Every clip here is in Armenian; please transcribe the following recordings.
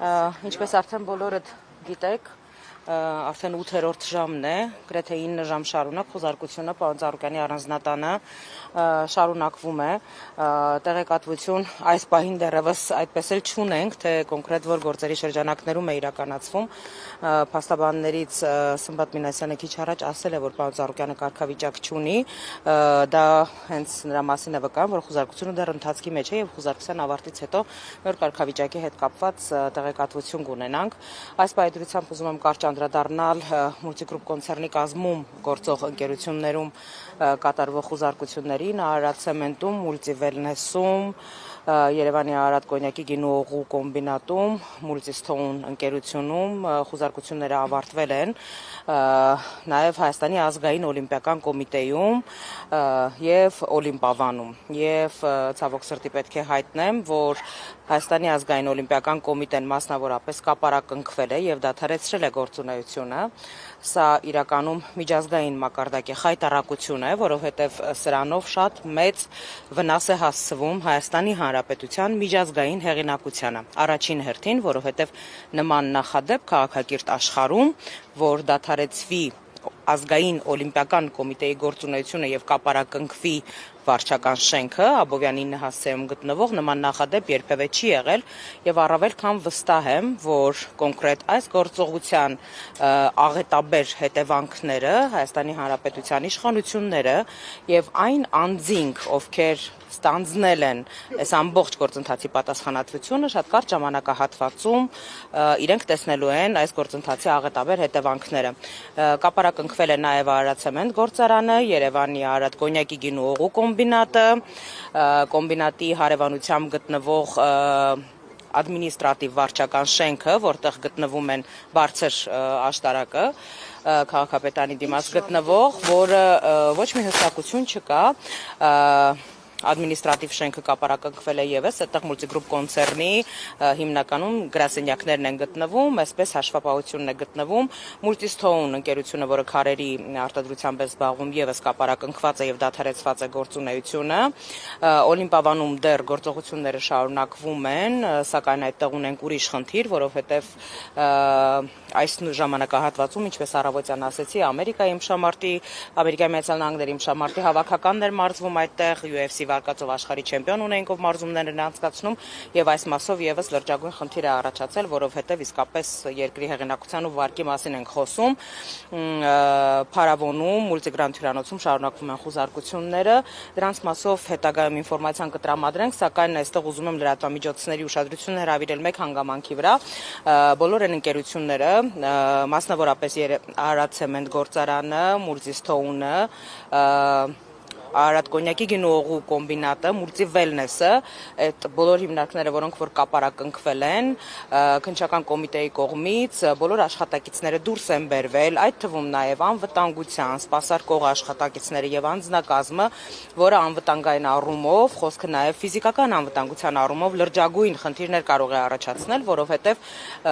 Ինչպես արդեն բոլորդ գիտեք, արդեն 8-րդ ժամն է, գրեթե 9 ժամ շարունակ խոզարկությունը պարոն Ծառուկյանի առանձնատանը շարունակվում է, տեղեկատվություն այս պահին դեռևս այդպես էլ չունենք, թե կոնկրետ որ գործերի շրջանակներում է իրականացվում, փաստաբաններից Սմբատ Մինասյանը քիչ առաջ ասել է, որ պարոն Ծառուկյանը կարգավիճակ չունի, դա հենց նրա մասին է վկայում, որ խոզարկությունը դեռ ընթացքի մեջ է եւ խոզարկության ավարտից հետո նոր կարգավիճակի հետ կապված տեղեկատվություն կունենանք։ Այս պայմանությամբ ուզում եմ կարճ անդրադառնալ Multigroup կոնցեռնի կազմում գործող ընկերություններում կատարվող խոզարկություններին, Արարատ ցեմենտում, Multiwellness-ում, Երևանի Արարատ կոնյակի գինու օղու կոմբինատում, Multistone ընկերությունում խոզարկությունները ավարտվել են, նաև Հայաստանի ազգային օլիմպիական կոմիտեում եւ Օլիմպավանում եւ ցավոք սրտի պետք է հայտնեմ, որ Հայաստանի ազգային օլիմպիական կոմիտեն մասնավորապես կապարակնքվել է եւ դադարեցրել է գործունեությունը, սա իրականում միջազգային մակարդակի խայտառակություն է, որովհետեւ սրանով շատ մեծ վնաս է հասցվում Հայաստանի Հանրապետության միջազգային հեղինակությանը, առաջին հերթին, որովհետեւ նման նախադեպ քաղաքակիրթ աշխարհում, որ դադարեցվի ազգային օլիմպիական կոմիտեի գործունեությունը եւ կապարակնքվի վարչական շենքը Աբովյանի 9 հասցեում գտնվող նման նախադեպ երբևէ չի եղել եւ առավել քան վստահ եմ, որ կոնկրետ այս գործողության աղետաբեր հետևանքները Հայաստանի Հանրապետության իշխանությունները եւ այն անձինք, ովքեր ստանձնել են այս ամբողջ գործընթացի պատասխանատվությունը շատ կարճ ժամանակահատվածում իրենք տեսնելու են այս գործընթացի աղետաբեր հետևանքները։ Կապարակնքվել է նաև Արարատ ցեմենտ գործարանը, Երևանի Արարատ կոնյակի գինու օղու կոմբինատը, կոմբինատի հարևանությամբ գտնվող ադմինիստրատիվ վարչական շենքը, որտեղ գտնվում են բարձր աշտարակը, քաղաքապետարանի դիմաց գտնվող, որը ոչ մի հստակություն չկա, ադմինիստրատիվ շենքը կապարակնքվել է եւս, այդտեղ Multigroup կոնցեռնի հիմնականում գրասենյակներն են գտնվում, այսպես հաշվապահությունն է գտնվում, Multistone ընկերությունը, որը քարերի արտադրությամբ է զբաղվում, եւս կապարակնքված է եւ դադարեցված է գործունեությունը, Օլիմպավանում դեռ գործողությունները շարունակվում են, սակայն այդտեղ ունենք ուրիշ խնդիր, որովհետեւ այս ժամանակահատվածում, ինչպես առավոտյան ասեցի, Ամերիկայի Միացյալ Նահանգների իմշամարտի հավաքականներ մարզվում այդտեղ, UFC վարկածով աշխարհի չեմպիոն ունենք, ով մարզումներ են անցկացնում եւ այս մասով եւս լրջագույն խնդիր է առաջացել, որովհետեւ իսկապես երկրի հեղինակության ու վարկի մասին ենք խոսում, Փարավոնում, Multigrand հյուրանոցում շարունակվում են խոզարկությունները, դրանց մասով հետագայում ինֆորմացիան կտրամադրենք, սակայն այստեղ ուզում եմ լրատվամիջոցների ուշադրությունը հրավիրել մեկ հանգամանքի վրա, բոլոր այն ընկերությունները, մասնավորապես Արարատ ցեմենտ գործարանը, Multistone-ը, Արարատ կոնյակի գինու օղու կոմբինատը, Multiwellness-ը, այդ բոլոր հիմնարկները, որոնք որ կապարակնքվել են, քննչական կոմիտեի կողմից, բոլոր աշխատակիցները դուրս են բերվել, այդ թվում նաև անվտանգության, սպասարկող աշխատակիցները եւ անձնակազմը, որը անվտանգային առումով, խոսքը նաև ֆիզիկական անվտանգության առումով լրջագույն խնդիրներ կարող է առաջացնել, որովհետեւ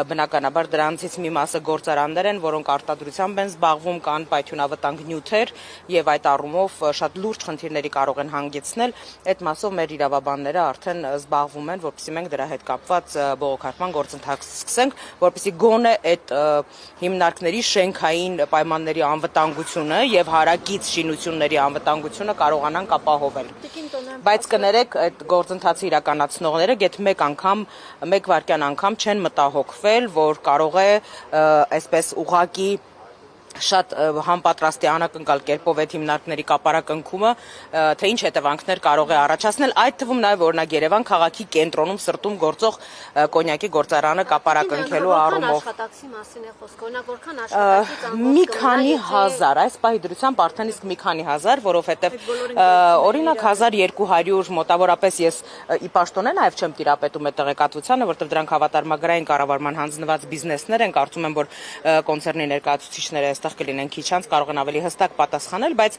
բնականաբար դրանցից մի մասը գործարաններ են, որոնք արտադրությամբ են զբաղվում, կան պայթյունավտանգ նյութեր եւ այդ առումով շատ լուրջ խնդիրների կարող են հանգեցնել, այդ մասով մեր իրավաբանները արդեն զբաղվում են, որպեսզի մենք դրա հետ կապված բողոքարկման գործընթաց սկսենք, որպեսզի գոնե այդ հիմնարկների շենքային պայմանների անվտանգությունը եւ հարակից շինությունների անվտանգությունը կարողանանք ապահովել։ Բայց կներեք, այդ գործընթացը իրականացնողները գեթ մեկ վայրկյան անգամ չեն մտահոգվել, որ կարող է այսպես ուղղակի շատ համապատրաստի անակնկալ կերպով այդ հիմնարկների կապարակնքումը, թե ինչ հետևանքներ կարող է առաջացնել, այդ թվում նաև օրինակ Երևան քաղաքի կենտրոնում սրտում գործող կոնյակի գործարանը կապարակնքելու առումով։ Մի քանի հազար, այս պահի դրությամբ արդեն իսկ մի քանի հազար, որովհետև օրինակ 1200 մոտավորապես ես ի պաշտոնե նաև չեմ տիրապետում այդ տեղեկատվությանը, որտեղ դրանք հավատարմագրային կառավարման հանձնված բիզնեսներ են, կարծում եմ, որ կոնցեռնի ներկայացուցիչները այստեղ կլինեն քիչ անց կարող են ավելի հստակ պատասխանել, բայց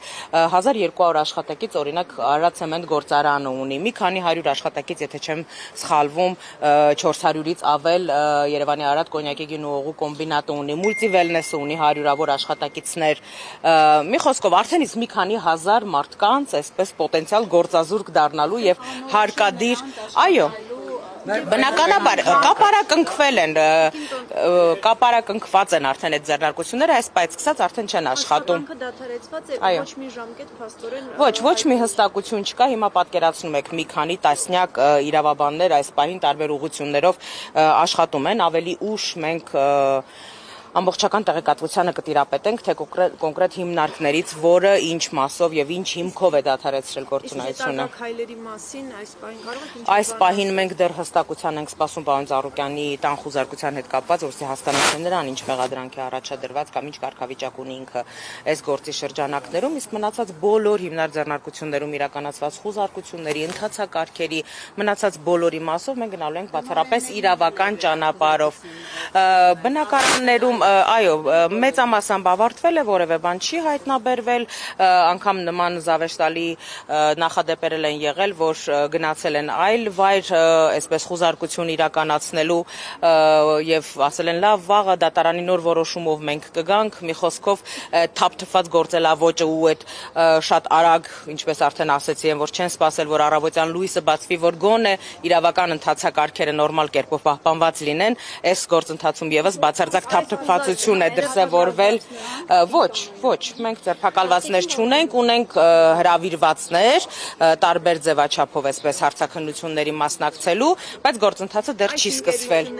1200 աշխատակից օրինակ Արարատ ցեմենտ գործարանը ունի, մի քանի 100 աշխատակից, եթե չեմ սխալվում, 400-ից ավել Երևանի Արարատ կոնյակի գինու օղու կոմբինատը ունի, Multiwellness-ը ունի 100-ավոր աշխատակիցներ, մի խոսքով արդեն իսկ մի քանի հազար մարդկանց այսպես պոտենցիալ գործազուրկ դառնալու եւ հարկադիր, այո, Բնականաբար կապարակնքվել են, կապարակնքված են արդեն այդ ձեռնարկությունները, այս պայծ սկսած արդեն չեն աշխատում։ Աշխատանքը դադարեցված է, ոչ մի ժամկետ փաստորեն։ Ոչ մի հստակություն չկա, հիմա պատկերացնում եք մի քանի տասնյակ իրավաբաններ այս պահին տարբեր ուղղություններով աշխատում են, ավելի ուշ մենք ամբողջական տեղեկատվությանը կտիրապետենք, թե կոնկրետ հիմնարկներից որը ինչ մասով եւ ինչ հիմքով է դադարեցրել գործունեությունը։ Քայլերի մասին այս պահին կարող եք ինչ Այս պահին մենք դեռ հստակության ենք սպասում պարոն Ծառուկյանի տան խուզարկության հետ կապված, որովհետեւ հասկանացնեն նրան ինչ մեղադրանք է առաջադրված կամ ինչ կարգավիճակ ունի ինքը այս գործի շրջանակներում, իսկ մնացած բոլոր հիմնարկ ձեռնարկություններում իրականացված խուզարկությունների, ընթացակարգերի, մնացած բոլորի մասով մենք գնալու ենք բացառապես իրավական ճանապարհով։ Բնակարաններում այո, մեծամասամբ ավարտվել է, որևէ բան չի հայտնաբերվել, անգամ նման զավեշտալի նախադեպերել են եղել, որ գնացել են այլ վայր, այսպես խուզարկություն իրականացնելու եւ ասել են լավ, վաղը դատարանի նոր որոշումով մենք կգանք, մի խոսքով թափթփված գործելավոճը ու այդ շատ արագ, ինչպես արդեն ասեցի, են որ չեն սպասել, որ առավոտյան լույսը բացվի, որ գոնե իրավական ընթացակարգերը նորմալ կերպով պահպանված լինեն, այս գործընթացում եւս բացարձակ թափթփվածություն է դրսևորվել։ Ոչ, մենք ձերբակալվածներ չունենք, ունենք հրավիրվածներ, տարբեր ձևաչափով այսպես հարցաքննությունների մասնակցելու, բայց գործընթացը դեռ չի սկսվել։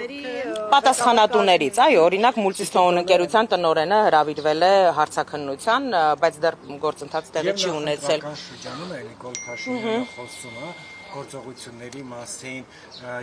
Պատասխանատուներից, այո, օրինակ Մուլտիստոն ընկերության տնօրենը հրավիրվել է հարցաքննության, բայց դեռ գործընթաց տեղի չի ունեցել։ Շրջանում է Նիկոլ Փաշինյանը խոսում է գործողությունների մասին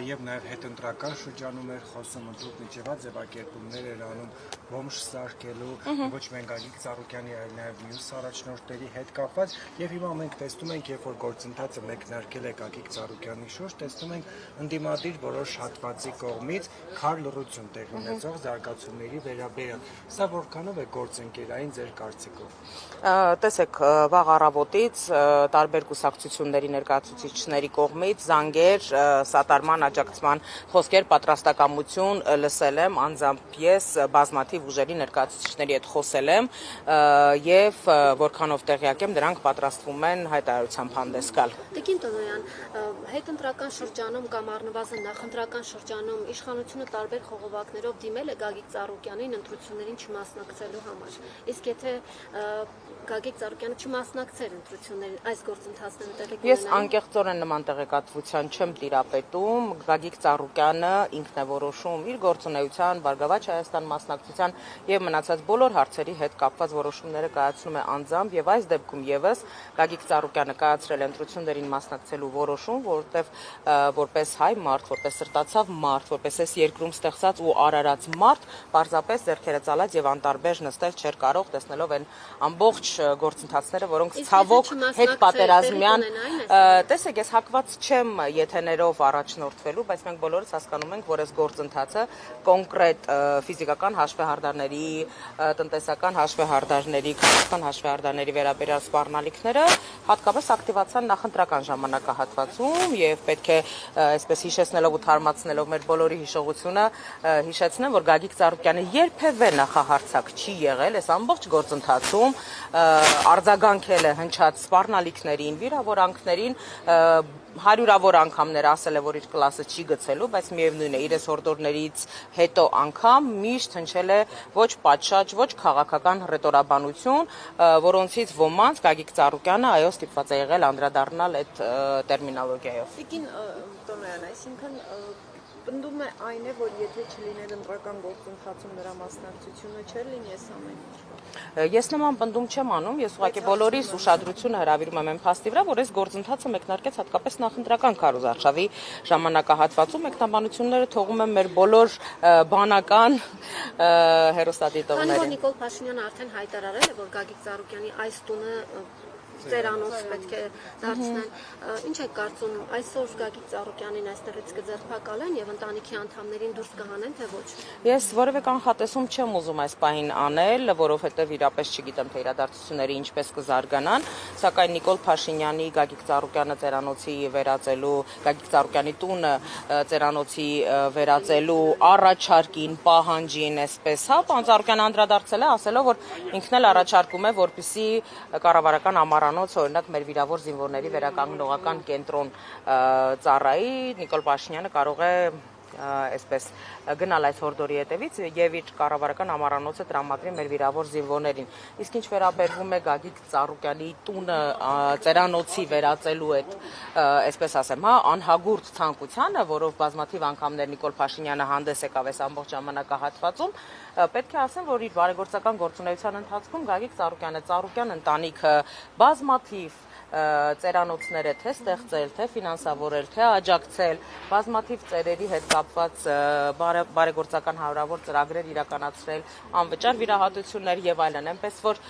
եւ նաեւ հետընտրական շրջանում էր խոսում ընդհանուր միջևա ձևակերպումներ էր անում բոմժ սարքելու ոչ միայն Գագիկ Ծառուկյանի, այլ նաեւ մյուս առաջնորդների հետ կապված եւ հիմա մենք տեսնում ենք, երբ որ գործընթացը մեկնարկել է Գագիկ Ծառուկյանի շուրջ, տեսնում ենք ընդդիմադիր որոշ հատվածի կողմից քար լռություն տեղի ունեցող զարգացումների վերաբերյալ։ Սա որքանով է գործընկերային ձեր կարծիքով։ Տեսեք, վաղ առավոտից տարբեր կուսակցությունների ներկայացուցիչների կողմից զանգեր, սատարման, աջակցման խոսքեր, պատրաստակամություն լսել եմ, անձամբ ես բազմաթիվ ուժերի ներկայացուցիչների հետ խոսել եմ եւ որքանով տեղյակ եմ, դրանք պատրաստվում են հայտարարությամբ հանդես գալ։ Տիկին Տոնոյան, հետընտրական շրջանում կամ առնվազն նախընտրական շրջանում իշխանությունը տարբեր խողովակներով դիմել է Գագիկ Ծառուկյանին ընտրություններին չմասնակցելու համար։ Իսկ եթե Գագիկ Ծառուկյանը չմասնակցեր ընտրություններին, այս գործընթացները տեղի կունենային։ Ես անկեղծորեն նման տեղեկատվության չեմ տիրապետում, Գագիկ Ծառուկյանը ինքն է որոշում իր գործունեության, Բարգավաճ Հայաստան մասնակցության եւ մնացած բոլոր հարցերի հետ կապված որոշումները կայացնում է անձամբ եւ այս դեպքում եւս Գագիկ Ծառուկյանը կայացրել է ընտրություններին մասնակցելու որոշում, որովհետեւ որպես հայ մարդ, որպես սրտացավ մարդ, որպես այս երկրում ստեղծած ու արարած մարդ, պարզապես ձեռքերը ծալած եւ անտարբեր նստել չէր կարող տեսնելով այն ամբողջ գործընթացները, որոնք ցավոք հետ պատերազմյան տեսեք, ես հակված չեմ եթեներով առաջնորդվելու, բայց մենք բոլորս հասկանում ենք, որ այս գործընթացը կոնկրետ ֆիզիկական հաշվեհարդարների, տնտեսական հաշվեհարդարների, քաղաքական հաշվեհարդարների վերաբերյալ սպառնալիքները հատկապես ակտիվացան նախընտրական ժամանակահատվածում եւ պետք է այսպես հիշեցնելով ու թարմացնելով մեր բոլորի հիշողությունը հիշեցնեմ, որ Գագիկ Ծառուկյանը երբևէ նախահարցակ չի եղել այս ամբողջ գործընթացում, արձագանքել է հնչած սպառնալիքներին, վիրավորանքներին, հարյուրավոր անգամներ ասել է, որ իր կլասը չի գցելու, բայց միևնույն է, իր հորդորներից հետո անգամ միշտ հնչել է ոչ պատշաճ, ոչ քաղաքական հռետորաբանություն, որոնցից ոմանց Գագիկ Ծառուկյանը այո ստիպված է եղել անդրադառնալ այդ տերմինոլոգիայով։ Տիկին Տոնոյան, այսինքն պնդում է այն է, որ եթե չլիներ ընտրական գործընթացում նրա մասնակցությունը չէր լինի այս ամեն ինչ։ Ես նման պնդում չեմ անում, ես ուղղակի բոլորիս ուշադրությունը հրավիրում եմ այն փաստի վրա, որ այս գործընթացը մեկնարկեց հատկապես նախընտրական քարոզարշավի ժամանակահատվածում, մեկնաբանությունները թողում եմ մեր բոլոր բանական հեռուստադիտողներին։ Քանի որ Նիկոլ Փաշինյանը արդեն հայտարարել է, որ Գագիկ Ծառուկյանի այս տունը ծերանոց պետք է դարձնեն, ինչ եք կարծում, այսօր Գագիկ Ծառուկյանին այստեղից կձերբակալեն եւ ընտանիքի անդամներին դուրս կհանեն, թե ոչ։ Ես որևէ կանխատեսում չեմ ուզում այս պահին անել, որովհետեւ իրապես չգիտեմ, թե իրադարձությունները ինչպես կզարգանան, սակայն Նիկոլ Փաշինյանի Գագիկ Ծառուկյանը ծերանոցի վերածելու, Գագիկ Ծառուկյանի տունը ծերանոցի վերածելու առաջարկին, պահանջին, այսպես, հա, պարոն Ծառուկյանը անդրադարձել է, ասելով, որ ինքն էլ առաջարկում է, որպեսզի կառավարական ամառ կամարանոց օրինակ մեր վիրավոր զինվորների վերականգնողական կենտրոն ծառայի Նիկոլ Փաշինյանը կարող է այսպես գնալ այս հորդորի հետևից եւ իր կառավարական ամառանոցը տրամադրի մեր վիրավոր զինվորներին։ Իսկ ինչ վերաբերվում է Գագիկ Ծառուկյանի տունը ծերանոցի վերածելու այդ, այսպես ասեմ, անհագուրդ ցանկությանը, որով բազմաթիվ անգամներ Նիկոլ Փաշինյանը հանդես եկավ այս ամբողջ ժամանակահատվածում, պետք է ասեմ, որ իր բարեգործական գործունեության ընթացքում Գագիկ Ծառուկյան ընտանիքը բազմաթիվ ծերանոցներ է թե ստեղծել, թե ֆինանսավորել, թե աջակցել, բազմաթիվ ծերերի հետ կապված բարեգործական հարյուրավոր ծրագրեր իրականացրել, անվճար վիրահատություններ եւ այլն, այնպես որ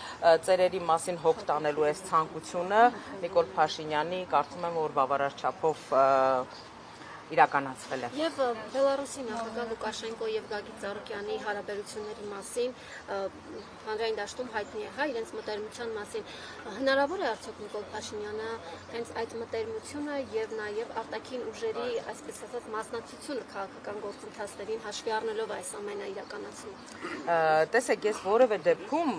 ծերերի մասին հոգ տանելու այս ցանկությունը Նիկոլ Փաշինյանի կարծում եմ որ բավարար չափով իրականացվել է։ Եվ Բելարուսի նախագահ Լուկաշենկո եւ Գագիկ Ծառուկյանի հարաբերությունների մասին հանրային դաշտում հայտնի է իրենց մտերմության մասին։ Հնարավոր է արդյոք Նիկոլ Փաշինյանը հենց այդ մտերմությունը եւ նաեւ արտաքին ուժերի, այսպես ասած, մասնակցությունը քաղաքական գործընթացներին հաշվի առնելով այս ամենը իրականացնում։ Տեսեք, ես որևէ դեպքում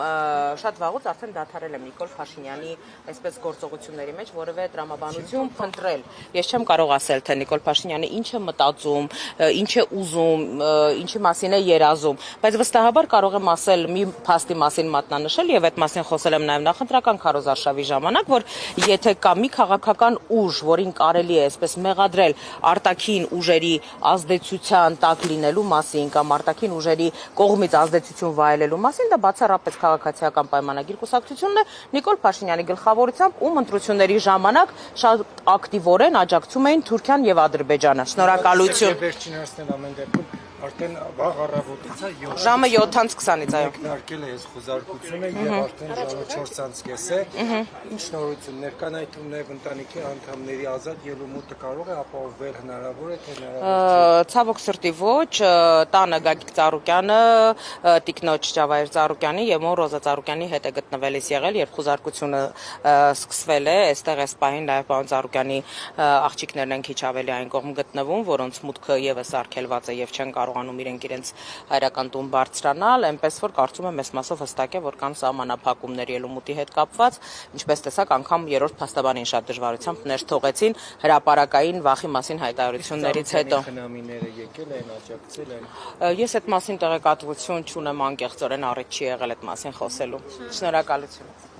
շատ վաղուց արդեն դադարել եմ Նիկոլ Փաշինյանի այսպես գործողությունների մեջ որևէ տրամաբանություն փնտրել։ Ես չեմ կարող ասել, թե Նիկոլ Փաշինյանը ինչ է մտածում, ինչ է ուզում, ինչի մասին է երազում, բայց վստահաբար կարող եմ ասել մի փաստի մասին մատնանշել եւ այդ մասին խոսել եմ նաեւ նախընտրական քարոզարշավի ժամանակ, որ եթե կա մի քաղաքական ուժ, որին կարելի է այսպես մեղադրել արտաքին ուժերի ազդեցության տակ լինելու մասին կամ արտաքին ուժերի կողմից ազդեցություն վայելելու մասին, դա բացառապես քաղաքացիական պայմանագիր կուսակցությունն է Նիկոլ Փաշինյանի գլխավորությամբ, ում ընտրությունների ժամանակ շատ ակտիվորեն աջակցում էին Թուրքիան եւ Ադրբեջանը։ Շնորհակալություն։ Վերջին հասնել ամեն դեպքում արդեն վաղ առավոտից է 7 ժամը 7:20-ից, այո։ Մեկնարկել է այս խոզարկությունը եւ արդեն ժամը 4:30 է։ Ինչ նորություններ կան այդ թվում ընտանիքի անդամների ազատ ելումուտը կարող է ապահովել, հնարավոր է թե հնարավոր։ Ցավոք սրտի ոչ, տանը Գագիկ Ծառուկյանը, տիկնոջ Ջավայր Ծառուկյանի եւ մոր Ռոզա Ծառուկյանի հետ է գտնվելիս եղել, երբ խոզարկությունը սկսվել է, այստեղ այս պահին նաեւ պարոն Ծառուկյանի աղջիկներն են քիչ ավելի այն կողմ գտնվում, որոնց մուտքը եւս արգելված է եւ չեն կարողանում իրենց հայրական տուն բարձրանալ, այնպես որ կարծում եմ մեծ մասով հստակ է, որ կան սահմանափակումներ ելումուտի հետ կապված, ինչպես տեսակ անգամ երրորդ փաստաբանին շատ դժվարությամբ ներթողեցին հրապարակային վախի մասին հայտարարություններից հետո։ Խնամիները եկել են, աջակցել են։ Ես այդ մասին տեղեկատվություն չունեմ անկեղծորեն, առիթ չի եղել այդ մասին խոսելու։ Շնորհակալություն։